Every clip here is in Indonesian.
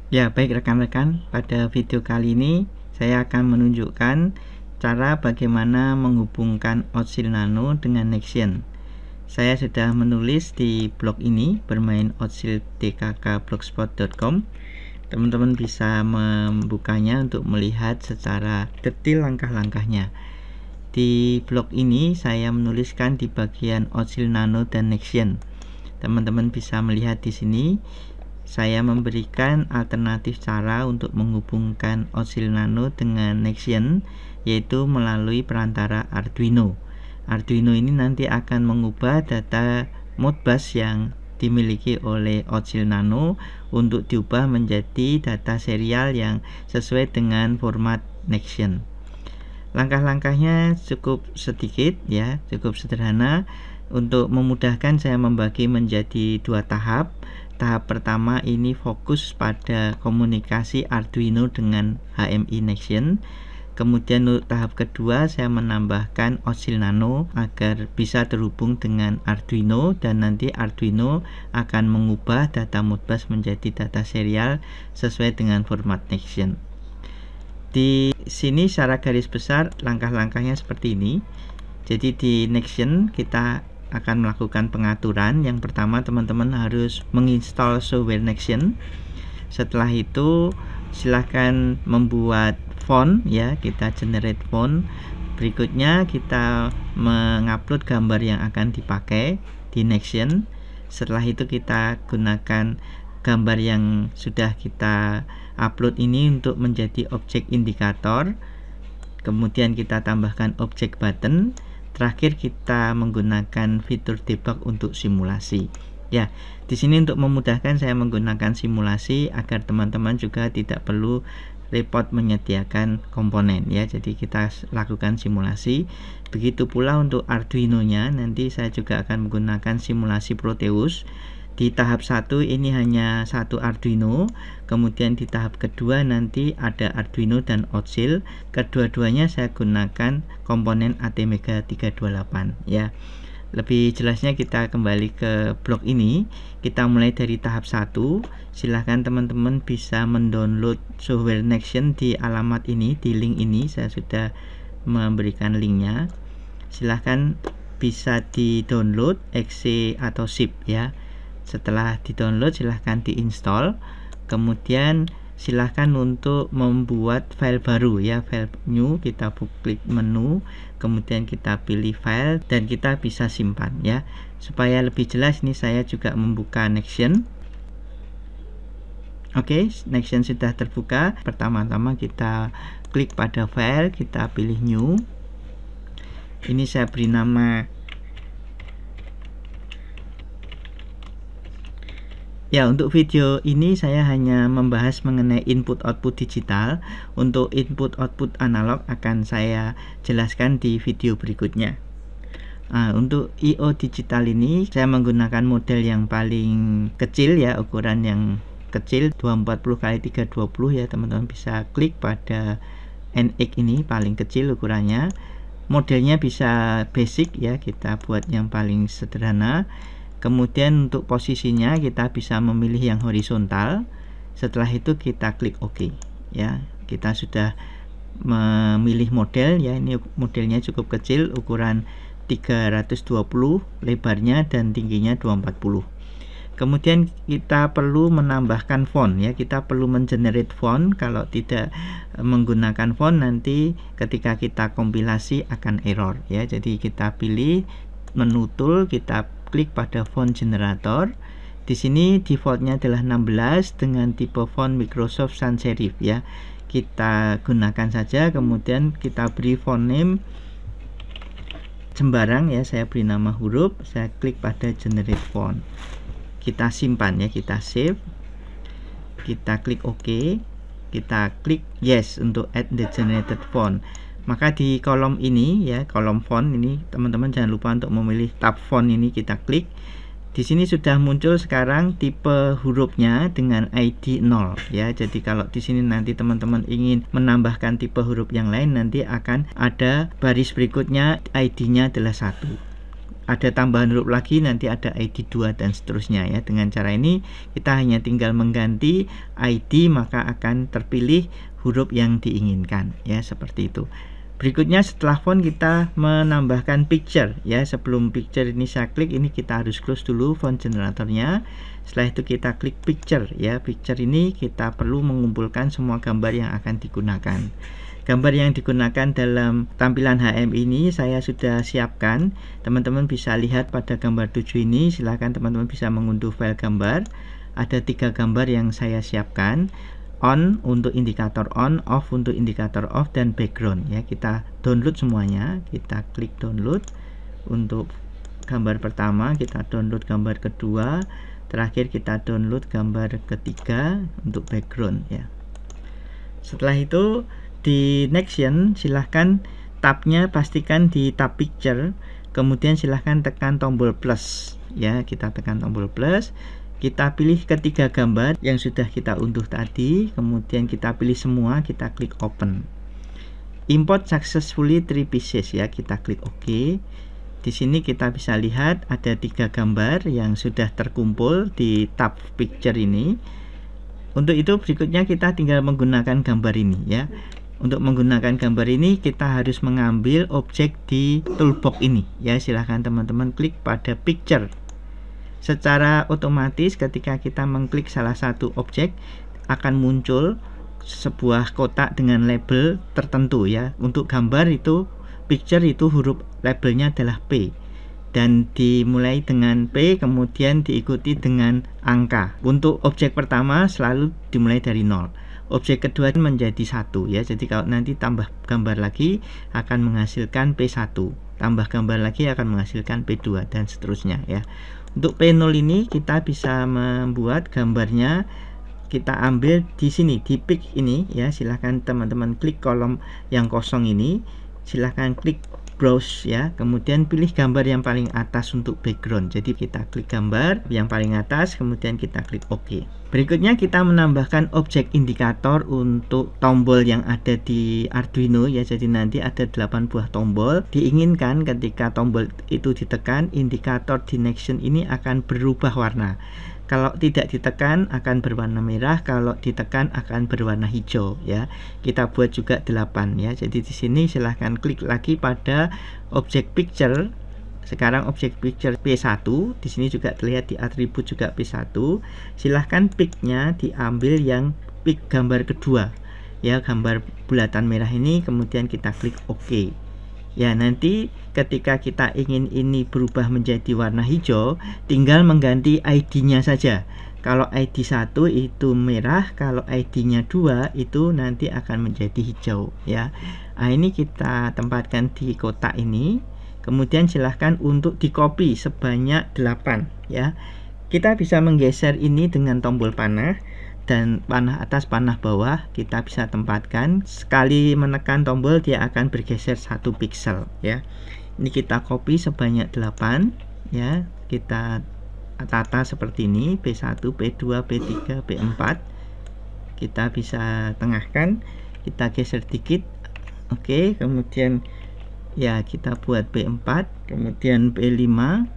Ya, baik rekan-rekan, pada video kali ini saya akan menunjukkan cara bagaimana menghubungkan Otsil Nano dengan Nexian. Saya sudah menulis di blog ini, bermain Otsil dkkblogspot.com. Teman-teman bisa membukanya untuk melihat secara detail langkah-langkahnya. Di blog ini saya menuliskan di bagian Otsil Nano dan Nexian. Teman-teman bisa melihat di sini. Saya memberikan alternatif cara untuk menghubungkan Otsil Nano dengan Nexian, yaitu melalui perantara Arduino. Arduino ini nanti akan mengubah data Modbus yang dimiliki oleh Otsil Nano untuk diubah menjadi data serial yang sesuai dengan format Nexian. Langkah-langkahnya cukup sedikit ya, cukup sederhana. Untuk memudahkan saya membagi menjadi dua tahap. Tahap pertama ini fokus pada komunikasi Arduino dengan HMI Nexian. Kemudian untuk tahap kedua saya menambahkan Otsil Nano agar bisa terhubung dengan Arduino, dan nanti Arduino akan mengubah data Modbus menjadi data serial sesuai dengan format Nexian. Di sini secara garis besar langkah-langkahnya seperti ini. Jadi di Nexian kita akan melakukan pengaturan. Yang pertama, teman-teman harus menginstal software Nexian. Setelah itu silahkan membuat font ya, kita generate font. Berikutnya kita mengupload gambar yang akan dipakai di Nexian. Setelah itu kita gunakan gambar yang sudah kita upload ini untuk menjadi objek indikator. Kemudian kita tambahkan objek button. Terakhir kita menggunakan fitur debug untuk simulasi. Ya, di sini untuk memudahkan saya menggunakan simulasi agar teman-teman juga tidak perlu repot menyediakan komponen ya. Jadi kita lakukan simulasi. Begitu pula untuk Arduino-nya, nanti saya juga akan menggunakan simulasi Proteus. Di tahap 1 ini hanya satu Arduino, kemudian di tahap kedua nanti ada Arduino dan Otsil. Kedua-duanya saya gunakan komponen ATmega 328 ya. Lebih jelasnya kita kembali ke blog ini. Kita mulai dari tahap 1. Silahkan teman-teman bisa mendownload software Nexian di alamat ini, di link ini saya sudah memberikan linknya. Silahkan bisa di-download exe atau zip ya. Setelah di-download silahkan diinstal. Kemudian silahkan untuk membuat file baru ya, file new. Kita klik menu, kemudian kita pilih file dan kita bisa simpan ya. Supaya lebih jelas ini saya juga membuka Nexian. Oke, Nexian sudah terbuka. Pertama-tama kita klik pada file, kita pilih new. Ini saya beri nama ya. Untuk video ini saya hanya membahas mengenai input-output digital. Untuk input-output analog akan saya jelaskan di video berikutnya. Untuk I/O digital ini saya menggunakan model yang paling kecil ya, ukuran yang kecil 240x320 ya. Teman-teman bisa klik pada NX ini, paling kecil ukurannya. Modelnya bisa basic ya, kita buat yang paling sederhana. Kemudian untuk posisinya kita bisa memilih yang horizontal. Setelah itu kita klik OK ya. Kita sudah memilih model ya. Ini modelnya cukup kecil, ukuran 320 lebarnya dan tingginya 240. Kemudian kita perlu menambahkan font ya. Kita perlu mengenerate font. Kalau tidak menggunakan font nanti ketika kita kompilasi akan error ya. Jadi kita pilih menu tool, kita klik pada font generator. Di sini defaultnya adalah 16 dengan tipe font Microsoft Sans Serif ya. Kita gunakan saja. Kemudian kita beri font name sembarang ya, saya beri nama huruf. Saya klik pada generate font. Kita simpan ya, kita save. Kita klik OK. Kita klik yes untuk add the generated font. Maka di kolom ini ya, kolom font ini teman-teman jangan lupa untuk memilih tab font ini, kita klik. Di sini sudah muncul sekarang tipe hurufnya dengan ID 0 ya. Jadi kalau di sini nanti teman-teman ingin menambahkan tipe huruf yang lain, nanti akan ada baris berikutnya ID-nya adalah 1. ada tambahan huruf lagi, nanti ada ID 2 dan seterusnya ya. Dengan cara ini kita hanya tinggal mengganti ID, maka akan terpilih huruf yang diinginkan ya, seperti itu. Berikutnya setelah font kita menambahkan picture ya. Sebelum picture ini saya klik, ini kita harus close dulu font generatornya. Setelah itu kita klik picture ya. Picture ini kita perlu mengumpulkan semua gambar yang akan digunakan. Gambar yang digunakan dalam tampilan HM ini saya sudah siapkan. Teman-teman bisa lihat pada gambar 7 ini. Silahkan teman-teman bisa mengunduh file gambar. Ada 3 gambar yang saya siapkan. On untuk indikator on, off untuk indikator off, dan background ya. Kita download semuanya. Kita klik download. Untuk gambar pertama kita download gambar kedua. Terakhir kita download gambar ketiga untuk background ya. Setelah itu di Nexion silahkan tabnya pastikan di tab picture, kemudian silahkan tekan tombol plus ya. Kita tekan tombol plus, kita pilih ketiga gambar yang sudah kita unduh tadi, kemudian kita pilih semua, kita klik open. Import successfully 3 pieces ya, kita klik OK. Di sini kita bisa lihat ada 3 gambar yang sudah terkumpul di tab picture ini. Untuk itu berikutnya kita tinggal menggunakan gambar ini ya. Untuk menggunakan gambar ini kita harus mengambil objek di toolbox ini ya. Silahkan teman-teman klik pada picture. Secara otomatis ketika kita mengklik salah satu objek akan muncul sebuah kotak dengan label tertentu ya. Untuk gambar itu picture itu huruf labelnya adalah P, dan dimulai dengan P kemudian diikuti dengan angka. Untuk objek pertama selalu dimulai dari 0. Objek kedua menjadi 1 ya. Jadi kalau nanti tambah gambar lagi akan menghasilkan P1, tambah gambar lagi akan menghasilkan P2 dan seterusnya ya. Untuk P0 ini kita bisa membuat gambarnya, kita ambil di sini di pick ini ya. Silahkan teman-teman klik kolom yang kosong ini, silahkan klik browse ya, kemudian pilih gambar yang paling atas untuk background. Jadi kita klik gambar yang paling atas, kemudian kita klik OK. Berikutnya kita menambahkan objek indikator untuk tombol yang ada di Arduino ya. Jadi nanti ada 8 buah tombol. Diinginkan ketika tombol itu ditekan, indikator di Nexion ini akan berubah warna. Kalau tidak ditekan akan berwarna merah, kalau ditekan akan berwarna hijau ya. Kita buat juga 8 ya. Jadi di sini silahkan klik lagi pada objek picture. Sekarang objek picture P1, di sini juga terlihat di atribut juga P1. Silahkan picknya diambil yang pick gambar kedua ya, gambar bulatan merah ini, kemudian kita klik OK. Ya, nanti ketika kita ingin ini berubah menjadi warna hijau, tinggal mengganti ID-nya saja. Kalau ID 1 itu merah, kalau ID-nya 2 itu nanti akan menjadi hijau ya. Nah, ini kita tempatkan di kotak ini. Kemudian silahkan untuk di copy sebanyak 8 ya. Kita bisa menggeser ini dengan tombol panah, dan panah atas panah bawah kita bisa tempatkan. Sekali menekan tombol dia akan bergeser 1 pixel ya. Ini kita copy sebanyak 8 ya. Kita tata seperti ini, P1, P2, P3, P4. Kita bisa tengahkan, kita geser dikit. Oke, kemudian ya kita buat P4, kemudian P5,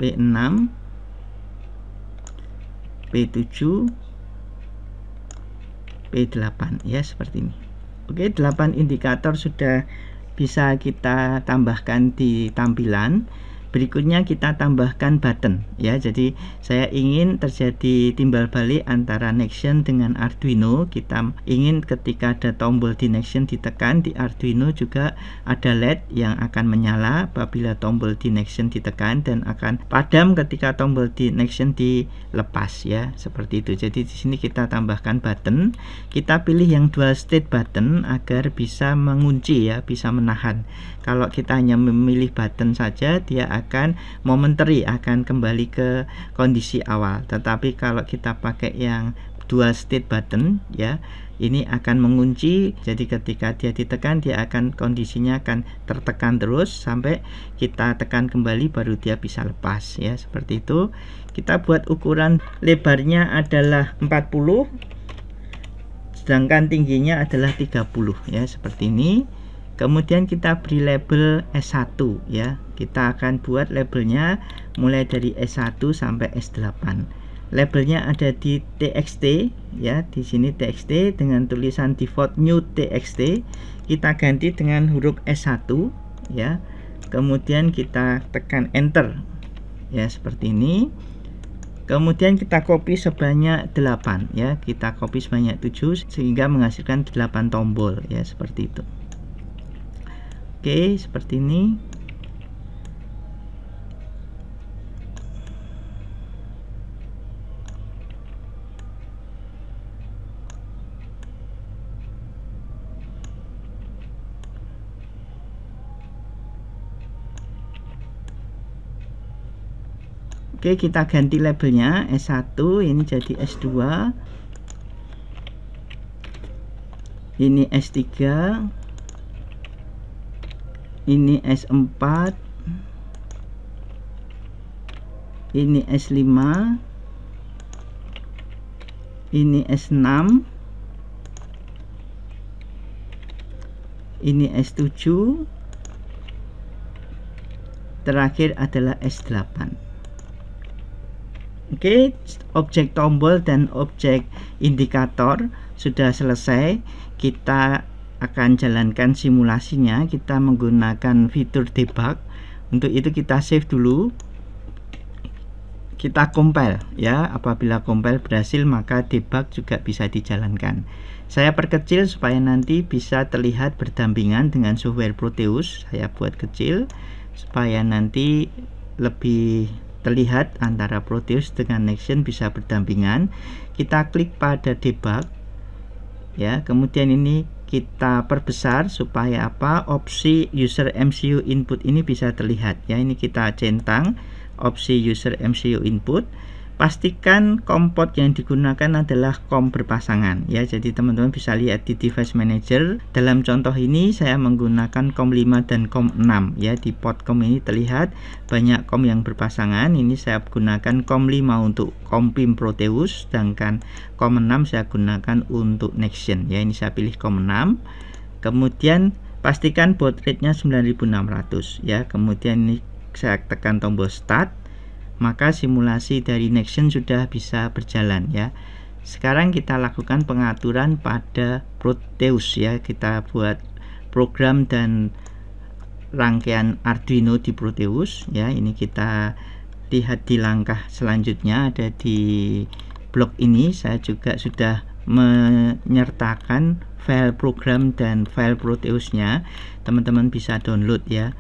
P6, P7, P8 ya, seperti ini. Oke, 8 indikator sudah bisa kita tambahkan di tampilan. Berikutnya kita tambahkan button ya. Jadi saya ingin terjadi timbal balik antara Nexion dengan Arduino. Kita ingin ketika ada tombol di Nexion ditekan, di Arduino juga ada LED yang akan menyala apabila tombol di Nexion ditekan, dan akan padam ketika tombol di Nexion dilepas ya, seperti itu. Jadi di sini kita tambahkan button. Kita pilih yang dual state button agar bisa mengunci ya, bisa menahan. Kalau kita hanya memilih button saja, dia akan momentary, akan kembali ke kondisi awal. Tetapi kalau kita pakai yang dual state button ya, ini akan mengunci. Jadi ketika dia ditekan, dia akan kondisinya akan tertekan terus sampai kita tekan kembali baru dia bisa lepas ya, seperti itu. Kita buat ukuran lebarnya adalah 40, sedangkan tingginya adalah 30 ya, seperti ini. Kemudian kita beri label S1 ya. Kita akan buat labelnya mulai dari S1 sampai S8. Labelnya ada di TXT ya, di sini TXT dengan tulisan default new TXT. Kita ganti dengan huruf S1 ya. Kemudian kita tekan enter ya, seperti ini. Kemudian kita copy sebanyak 8 ya. Kita copy sebanyak 7 sehingga menghasilkan 8 tombol ya, seperti itu. Oke, seperti ini. Oke, kita ganti labelnya S1, ini jadi S2, ini S3, ini S4, ini S5, ini S6, ini S7, terakhir adalah S8. Oke, objek tombol dan objek indikator sudah selesai. Kita akan jalankan simulasinya. Kita menggunakan fitur debug. Untuk itu kita save dulu. Kita compile ya. Apabila compile berhasil, maka debug juga bisa dijalankan. Saya perkecil supaya nanti bisa terlihat berdampingan dengan software Proteus. Saya buat kecil supaya nanti lebih terlihat antara Proteus dengan Nexion bisa berdampingan. Kita klik pada debug ya, kemudian ini kita perbesar supaya apa, opsi user MCU input ini bisa terlihat ya. Ini kita centang opsi user MCU input. Pastikan COM port yang digunakan adalah COM berpasangan ya. Jadi teman-teman bisa lihat di device manager. Dalam contoh ini saya menggunakan COM 5 dan COM 6 ya. Di port COM ini terlihat banyak COM yang berpasangan. Ini saya gunakan COM 5 untuk COM PIM Proteus, sedangkan COM 6 saya gunakan untuk Nexion ya. Ini saya pilih COM 6. Kemudian pastikan baud rate-nya 9600 ya. Kemudian ini saya tekan tombol start, maka simulasi dari Nexion sudah bisa berjalan ya. Sekarang kita lakukan pengaturan pada Proteus ya. Kita buat program dan rangkaian Arduino di Proteus ya. Ini kita lihat di langkah selanjutnya, ada di blok ini. Saya juga sudah menyertakan file program dan file Proteusnya. Teman-teman bisa download ya.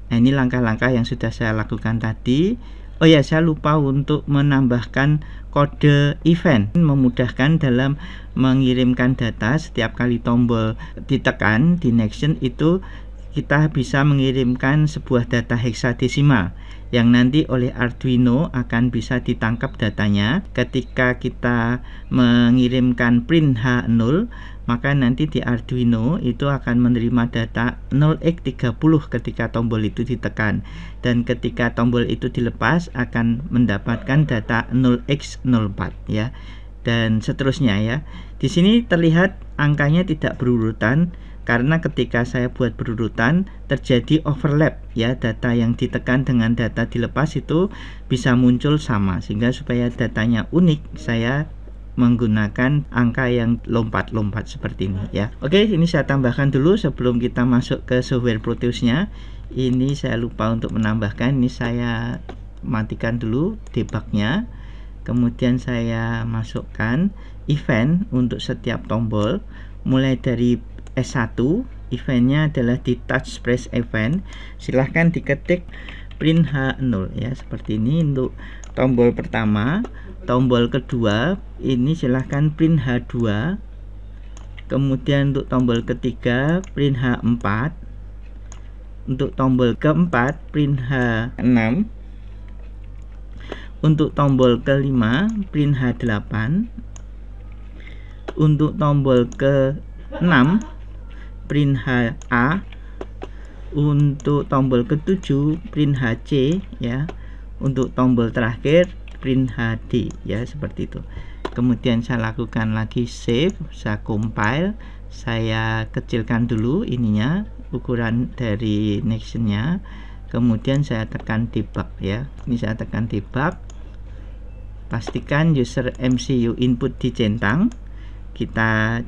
Nah, ini langkah-langkah yang sudah saya lakukan tadi. Oh ya, saya lupa untuk menambahkan kode event, memudahkan dalam mengirimkan data. Setiap kali tombol ditekan di Nexion itu kita bisa mengirimkan sebuah data heksadesimal yang nanti oleh Arduino akan bisa ditangkap datanya. Ketika kita mengirimkan print H0, maka nanti di Arduino itu akan menerima data 0x30 ketika tombol itu ditekan, dan ketika tombol itu dilepas akan mendapatkan data 0x04 ya, dan seterusnya ya. Di sini terlihat angkanya tidak berurutan karena ketika saya buat berurutan terjadi overlap ya. Data yang ditekan dengan data dilepas itu bisa muncul sama, sehingga supaya datanya unik saya menggunakan angka yang lompat-lompat seperti ini ya. Oke, ini saya tambahkan dulu sebelum kita masuk ke software Proteusnya. Ini saya lupa untuk menambahkan. Ini saya matikan dulu debugnya. Kemudian saya masukkan event untuk setiap tombol. Mulai dari S1, eventnya adalah di touch press event. Silahkan diketik print H0 ya, seperti ini untuk tombol pertama. Tombol kedua ini silahkan print H2. Kemudian untuk tombol ketiga print H4. Untuk tombol keempat print H6. Untuk tombol kelima print H8. Untuk tombol ke-6 print HA. Untuk tombol ke-7 print HC ya. Untuk tombol terakhir print HD ya, seperti itu. Kemudian saya lakukan lagi save, saya compile, saya kecilkan dulu ininya, ukuran dari Nexion-nya. Kemudian saya tekan debug ya. Ini saya tekan debug. Pastikan user MCU input dicentang. Kita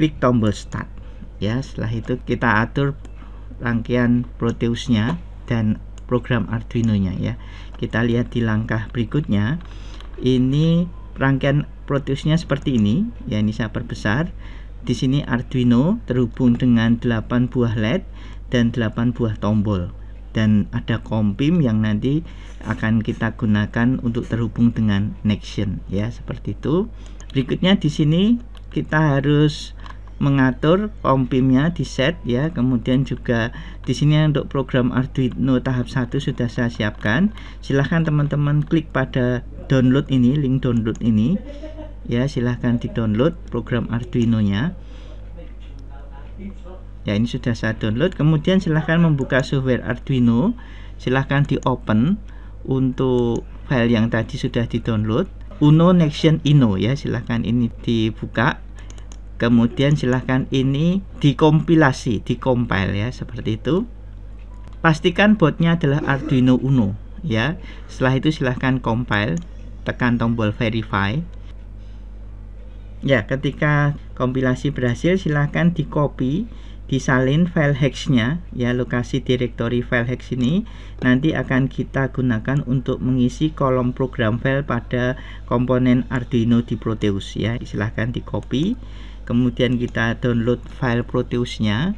klik tombol start ya. Setelah itu kita atur rangkaian Proteusnya dan program Arduino-nya ya. Kita lihat di langkah berikutnya. Ini rangkaian Proteusnya seperti ini ya. Ini saya perbesar. Di sini Arduino terhubung dengan 8 buah LED dan 8 buah tombol, dan ada COM-PIM yang nanti akan kita gunakan untuk terhubung dengan Nexion ya, seperti itu. Berikutnya di sini kita harus mengatur COM-PIM-nya di set ya. Kemudian juga di sini untuk program Arduino tahap 1 sudah saya siapkan. Silahkan teman-teman klik pada download ini, link download ini ya, silahkan di download program Arduino-nya ya. Ini sudah saya download. Kemudian silahkan membuka software Arduino, silahkan di open untuk file yang tadi sudah di download, Uno Nexion Ino ya, silahkan ini dibuka. Kemudian silahkan ini dikompilasi, dikompil ya, seperti itu. Pastikan boardnya adalah Arduino Uno ya. Setelah itu silahkan compile, tekan tombol verify ya. Ketika kompilasi berhasil, silahkan di copy, disalin file hexnya ya. Lokasi direktori file hex ini nanti akan kita gunakan untuk mengisi kolom program file pada komponen Arduino di Proteus ya. Silahkan di copy, kemudian kita download file Proteusnya,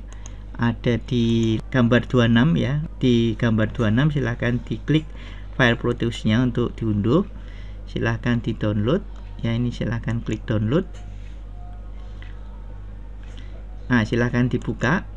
ada di gambar 26 ya. Di gambar 26 silahkan diklik file Proteusnya untuk diunduh, silahkan di download ya. Ini silahkan klik download. Nah, silahkan dibuka.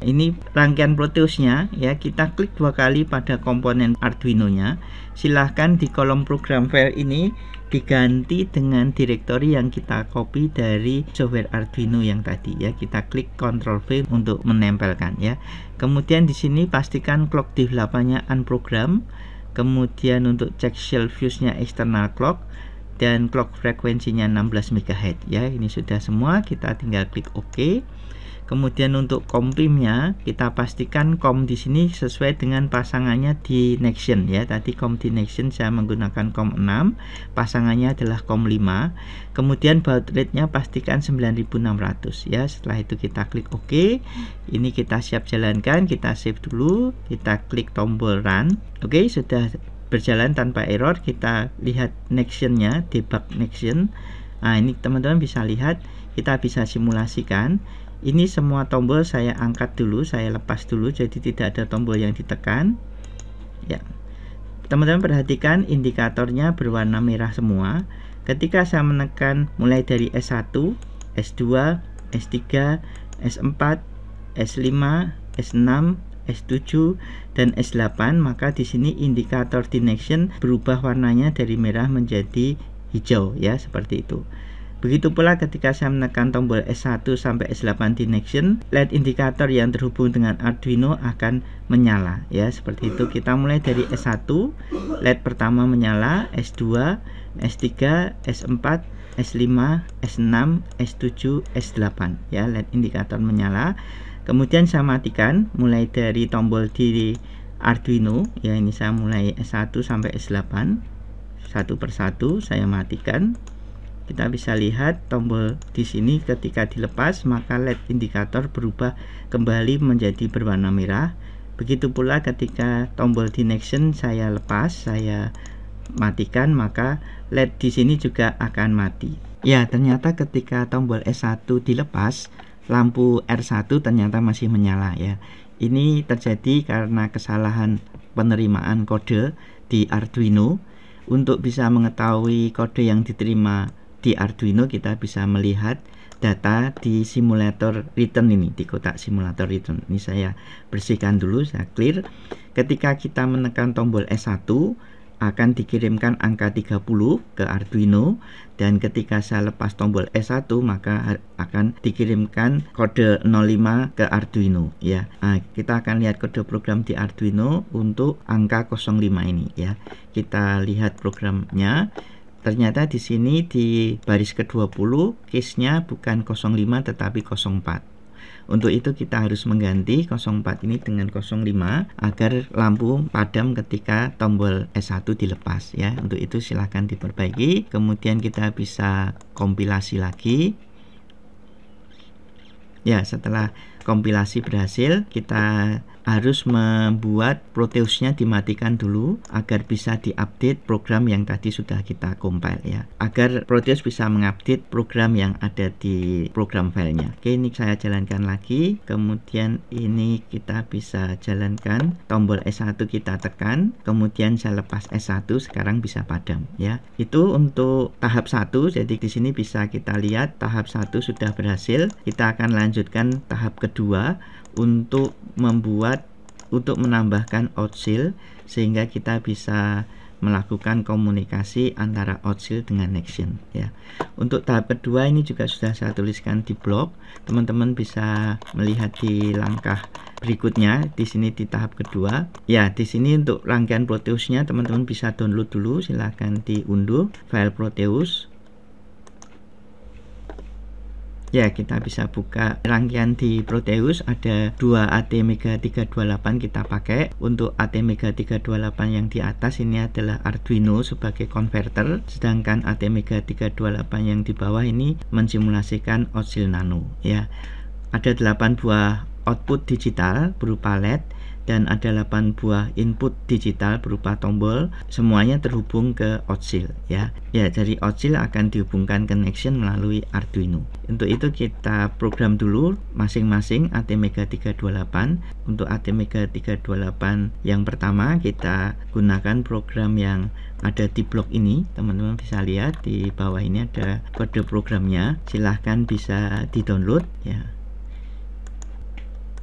Ini rangkaian Proteusnya ya. Kita klik 2 kali pada komponen Arduino-nya. Silahkan di kolom program file ini diganti dengan direktori yang kita copy dari software Arduino yang tadi ya. Kita klik Ctrl V untuk menempelkan ya. Kemudian di sini pastikan clock developer-nya unprogram. Kemudian untuk cek shell fuse-nya external clock, dan clock frekuensinya 16 MHz ya. Ini sudah semua, kita tinggal klik OK. Kemudian untuk COM-PIM-nya kita pastikan COM di sini sesuai dengan pasangannya di Nexion ya. Tadi COM di Nexion saya menggunakan COM 6, pasangannya adalah COM 5. Kemudian baud rate-nya pastikan 9600 ya. Setelah itu kita klik OK. Ini kita siap jalankan, kita save dulu, kita klik tombol run. Oke, sudah berjalan tanpa error. Kita lihat Nexion-nya, debug Nexion. Nah, ini teman-teman bisa lihat, kita bisa simulasikan. Ini semua tombol saya angkat dulu, saya lepas dulu, jadi tidak ada tombol yang ditekan ya. Teman-teman perhatikan indikatornya berwarna merah semua. Ketika saya menekan mulai dari S1, S2, S3, S4, S5, S6, S7 dan S8, maka di sini indikator di Nexion berubah warnanya dari merah menjadi hijau ya, seperti itu. Begitu pula ketika saya menekan tombol S1 sampai S8 di Nexion, LED indikator yang terhubung dengan Arduino akan menyala ya, seperti itu. Kita mulai dari S1, LED pertama menyala, S2, S3, S4, S5, S6, S7, S8 ya, LED indikator menyala. Kemudian saya matikan mulai dari tombol di Arduino ya. Ini saya mulai S1 sampai S8, satu persatu saya matikan. Kita bisa lihat tombol di sini ketika dilepas maka LED indikator berubah kembali menjadi berwarna merah. Begitu pula ketika tombol di Nexion saya lepas, saya matikan, maka LED di sini juga akan mati. Ya, ternyata ketika tombol S1 dilepas, lampu R1 ternyata masih menyala ya. Ini terjadi karena kesalahan penerimaan kode di Arduino. Untuk bisa mengetahui kode yang diterima di Arduino, kita bisa melihat data di simulator return ini, di kotak simulator return. Ini saya bersihkan dulu, saya clear. Ketika kita menekan tombol S1, akan dikirimkan angka 30 ke Arduino, dan ketika saya lepas tombol S1 maka akan dikirimkan kode 05 ke Arduino ya. Nah, kita akan lihat kode program di Arduino untuk angka 05 ini ya. Kita lihat programnya. Ternyata di sini di baris ke-20 case-nya bukan 05 tetapi 04. Untuk itu kita harus mengganti 04 ini dengan 05 agar lampu padam ketika tombol S1 dilepas ya. Untuk itu silahkan diperbaiki. Kemudian kita bisa kompilasi lagi. Ya, setelah kompilasi berhasil, kita harus membuat Proteus-nya dimatikan dulu agar bisa diupdate program yang tadi sudah kita compile ya, agar Proteus bisa mengupdate program yang ada di program filenya. Oke, ini saya jalankan lagi. Kemudian ini kita bisa jalankan tombol S1 kita tekan, kemudian saya lepas S1, sekarang bisa padam ya. Itu untuk tahap 1. Jadi di sini bisa kita lihat tahap 1 sudah berhasil. Kita akan lanjutkan tahap kedua untuk menambahkan OutShield sehingga kita bisa melakukan komunikasi antara OutShield dengan Nexion ya. Untuk tahap kedua ini juga sudah saya tuliskan di blog. Teman-teman bisa melihat di langkah berikutnya di sini di tahap kedua. Ya, di sini untuk rangkaian Proteus-nya teman-teman bisa download dulu, silahkan diunduh file Proteus. Ya, kita bisa buka rangkaian di Proteus. Ada 2 ATmega 328 kita pakai. Untuk ATmega 328 yang di atas ini adalah Arduino sebagai konverter, sedangkan ATmega 328 yang di bawah ini mensimulasikan OutShield Nano ya. Ada 8 buah output digital berupa LED dan ada 8 buah input digital berupa tombol, semuanya terhubung ke OutShield ya. Ya, dari OutShield akan dihubungkan ke Nexion melalui Arduino. Untuk itu kita program dulu masing-masing ATmega 328. Untuk ATmega 328 yang pertama kita gunakan program yang ada di blog ini. Teman-teman bisa lihat di bawah ini ada kode programnya, silahkan bisa di-download ya.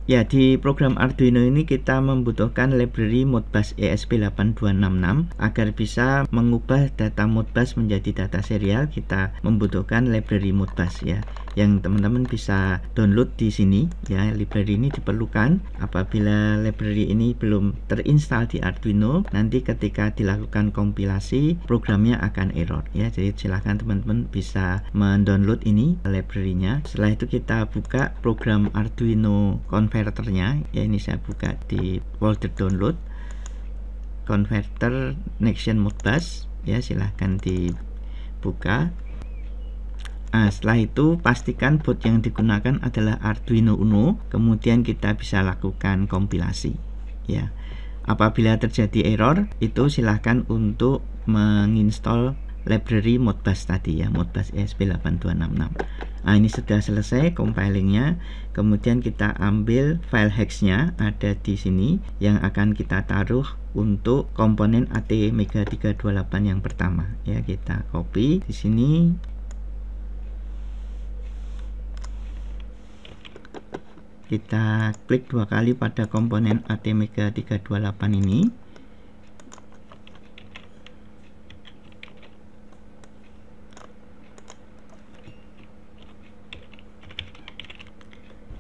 Ya, di program Arduino ini kita membutuhkan library Modbus ESP8266 agar bisa mengubah data Modbus menjadi data serial. Kita membutuhkan library Modbus ya, yang teman-teman bisa download di sini ya. Library ini diperlukan apabila library ini belum terinstall di Arduino. Nanti ketika dilakukan kompilasi programnya akan error ya. Jadi silahkan teman-teman bisa mendownload ini library-nya. Setelah itu kita buka program Arduino converternya ya. Ini saya buka di folder download converter Nexion Modbus ya, silahkan dibuka. Nah, setelah itu pastikan board yang digunakan adalah Arduino Uno, kemudian kita bisa lakukan kompilasi ya. Apabila terjadi error itu silahkan untuk menginstall library Modbus tadi ya, Modbus ESP8266. Nah, ini sudah selesai compilingnya. Kemudian kita ambil file hex-nya ada di sini yang akan kita taruh untuk komponen ATmega 328 yang pertama ya. Kita copy di sini. Kita klik 2 kali pada komponen ATmega 328 ini.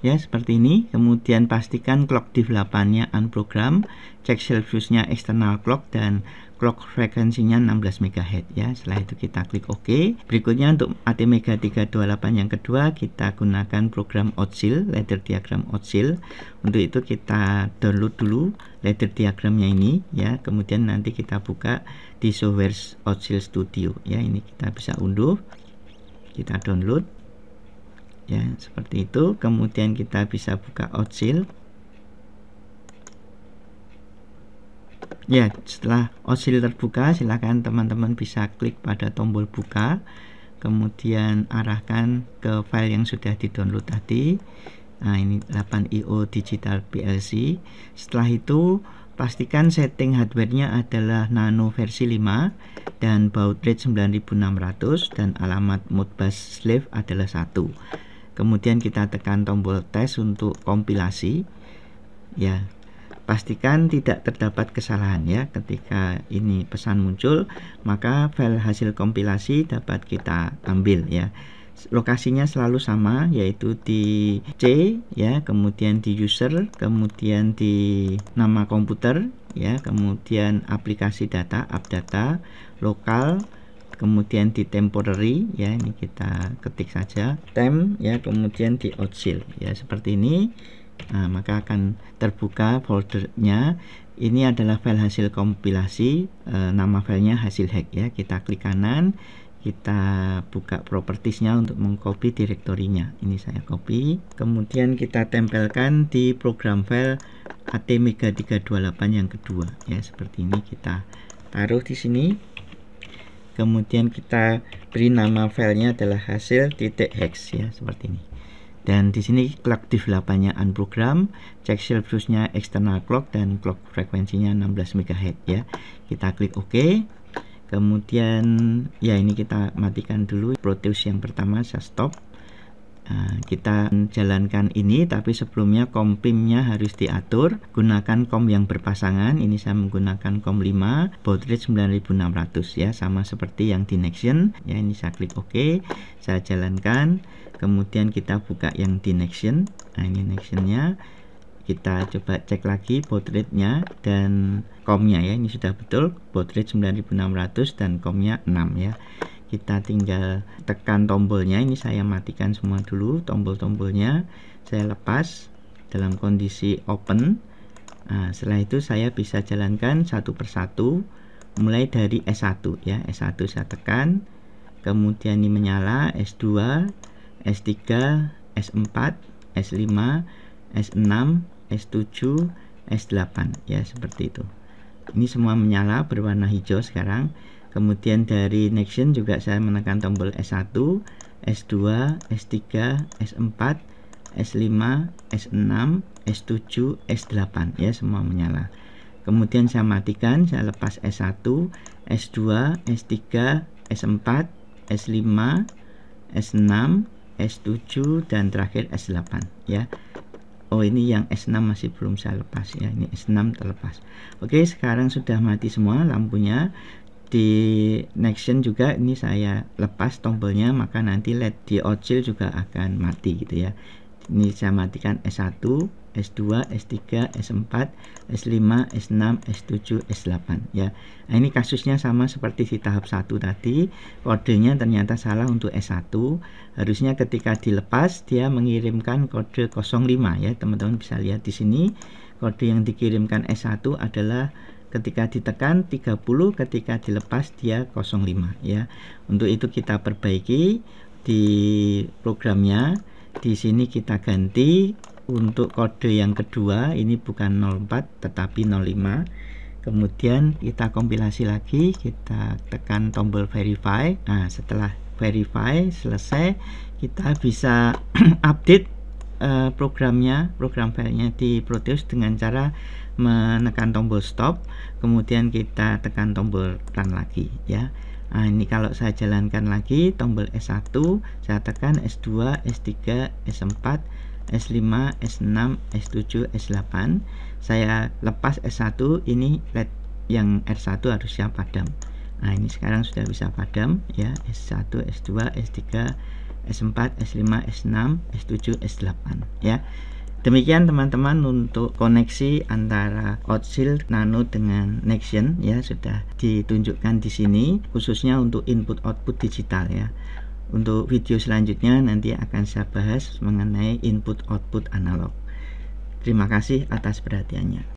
Ya, seperti ini. Kemudian pastikan clock div 8-nya unprogram, cek Celsius-nya external clock dan clock frekuensinya 16 MHz ya. Setelah itu kita klik OK. Berikutnya untuk ATmega 328 yang kedua kita gunakan program OutShield, ladder diagram OutShield. Untuk itu kita download dulu ladder diagramnya ini ya. Kemudian nanti kita buka di software OutShield Studio ya. Ini kita bisa unduh, kita download ya, seperti itu. Kemudian kita bisa buka OutShield ya. Setelah OutShield terbuka, silakan teman-teman bisa klik pada tombol buka, kemudian arahkan ke file yang sudah di-download tadi. Nah, ini 8IO Digital PLC. Setelah itu pastikan setting hardware-nya adalah Nano versi 5 dan baud rate 9600 dan alamat Modbus slave adalah 1. Kemudian kita tekan tombol tes untuk kompilasi ya. pastikan tidak terdapat kesalahan ya. Ketika ini pesan muncul, maka file hasil kompilasi dapat kita ambil ya. Lokasinya selalu sama, yaitu di C ya, kemudian di user, kemudian di nama komputer ya, kemudian aplikasi data, app data, lokal, kemudian di temporary ya, ini kita ketik saja temp ya, kemudian di outsil ya, seperti ini. Nah, maka akan terbuka foldernya. Ini adalah file hasil kompilasi, nama filenya hasil hack ya. Kita klik kanan, kita buka propertiesnya untuk mengcopy direktorinya. Ini saya copy, kemudian kita tempelkan di program file ATmega328 yang kedua ya, seperti ini. Kita taruh di sini, kemudian kita beri nama filenya adalah hasil.hex ya, seperti ini. Dan di sini clock develop-nya unprogram, check Celsius-nya external clock, dan clock frekuensinya 16 MHz ya. Kita klik OK. Kemudian ya, ini kita matikan dulu Proteus yang pertama, saya stop. Kita jalankan ini, tapi sebelumnya kompimnya harus diatur. Gunakan kom yang berpasangan. Ini saya menggunakan kom 5, baud rate 9600 ya, sama seperti yang di Nexion ya. Ini saya klik OK, saya jalankan. Kemudian kita buka yang di Nexion. Nah, ini Nexionnya. Kita coba cek lagi baud rate-nya dan komnya ya. Ini sudah betul, baud rate 9600 dan komnya 6 ya. Kita tinggal tekan tombolnya. Ini saya matikan semua dulu tombol-tombolnya, saya lepas dalam kondisi open. Nah, setelah itu saya bisa jalankan satu persatu, mulai dari S1 ya. S1 saya tekan, kemudian ini menyala, S2, S3, S4, S5, S6, S7, S8 ya, seperti itu. Ini semua menyala berwarna hijau sekarang. Kemudian dari Nexion juga saya menekan tombol S1, S2, S3, S4, S5, S6, S7, S8 ya, semua menyala. Kemudian saya matikan, saya lepas S1, S2, S3, S4, S5, S6, S7 dan terakhir S8 ya. Oh, ini yang S6 masih belum saya lepas ya. Ini S6 terlepas. Oke, sekarang sudah mati semua lampunya. Di Nexion juga ini saya lepas tombolnya, maka nanti LED di outsil juga akan mati gitu ya. Ini saya matikan S1, S2, S3, S4, S5, S6, S7, S8 ya. Nah, ini kasusnya sama seperti di tahap 1 tadi. Kodenya ternyata salah untuk S1. Harusnya ketika dilepas dia mengirimkan kode 05 ya. Teman-teman bisa lihat di sini. Kode yang dikirimkan S1 adalah ketika ditekan 30, ketika dilepas dia 05 ya. Untuk itu kita perbaiki di programnya. Di sini kita ganti untuk kode yang kedua, ini bukan 04 tetapi 05. Kemudian kita kompilasi lagi, kita tekan tombol verify. Nah, setelah verify selesai, kita bisa update programnya, program filenya di Proteus dengan cara menekan tombol stop, kemudian kita tekan tombol run lagi ya. Nah, ini kalau saya jalankan lagi tombol S1, saya tekan S2, S3, S4, S5, S6, S7, S8. Saya lepas S1, ini LED yang R1 harusnya padam. Nah, ini sekarang sudah bisa padam ya. S1, S2, S3, S4, S5, S6, S7, S8 ya. Demikian teman-teman untuk koneksi antara outsil Nano dengan Nexion ya, sudah ditunjukkan di sini khususnya untuk input output digital ya. Untuk video selanjutnya nanti akan saya bahas mengenai input output analog. Terima kasih atas perhatiannya.